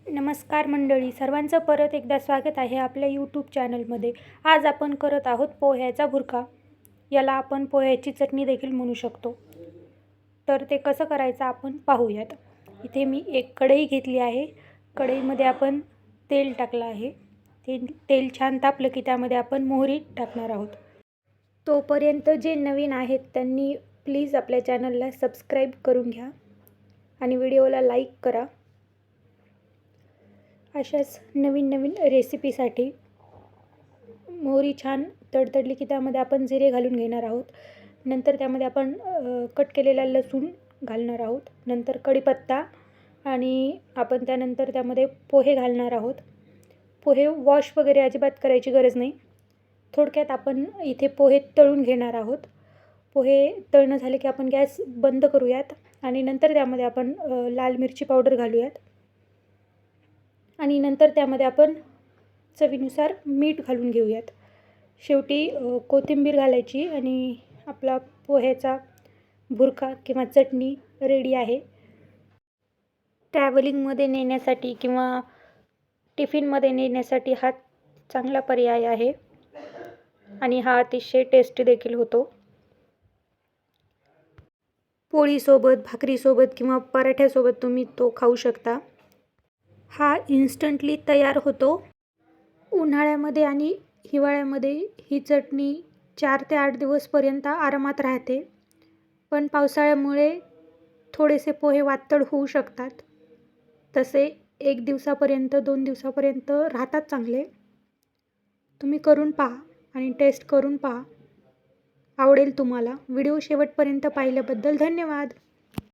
नमस्कार मंडळी, सर्वांचं परत एकदा स्वागत आहे आपल्या यूट्यूब चॅनलमध्ये. आज आपण करत आहोत पोह्याचा भुर्का. याला आपण पोह्याची चटणी देखील म्हणू शकतो. तर ते कसं करायचं आपण पाहूयात. इथे मी एक कढई घेतली आहे. कढईमध्ये आपण तेल टाकलं आहे. तेल छान तापलं की त्यामध्ये आपण मोहरी टाकणार आहोत. तोपर्यंत जे नवीन आहेत त्यांनी प्लीज आपल्या चॅनलला सबस्क्राईब करून घ्या आणि व्हिडिओला लाईक करा. अशाच नवीन रेसिपीसाठी मोहरी छान तडतडली की त्यामध्ये आपण जिरे घालून घेणार आहोत. नंतर त्यामध्ये आपण कट केलेला लसूण घालणार आहोत. नंतर कढीपत्ता आणि आपण त्यानंतर त्यामध्ये पोहे घालणार आहोत. पोहे वॉश वगैरे अजिबात करायची गरज नाही. थोडक्यात आपण इथे पोहे तळून घेणार आहोत. पोहे तळणं झाले की आपण गॅस बंद करूयात आणि नंतर त्यामध्ये आपण लाल मिरची पावडर घालूयात आणि नंतर त्यामध्ये आपण चवीनुसार मीठ घालून घेऊयात. शेवटी कोथिंबीर घालायची आणि आपला पोह्याचा भुर्का किंवा चटणी रेडी आहे. ट्रॅव्हलिंगमध्ये नेण्यासाठी किंवा टिफिनमध्ये नेण्यासाठी हा चांगला पर्याय आहे आणि हा अतिशय टेस्टी देखील होतो. पोळीसोबत, भाकरीसोबत किंवा पराठ्यासोबत तुम्ही तो खाऊ शकता. हा इन्स्टंटली तयार होतो. उन्हाळ्यामध्ये आणि हिवाळ्यामध्ये ही चटणी 4 ते 8 दिवसपर्यंत आरामात राहते. पण पावसाळ्यामुळे थोडेसे पोहे वातड होऊ शकतात. तसे 1 दिवसापर्यंत 2 दिवसापर्यंत राहतात चांगले. तुम्ही करून पहा आणि टेस्ट करून पहा. आवडेल तुम्हाला. व्हिडिओ शेवटपर्यंत पाहिल्याबद्दल धन्यवाद.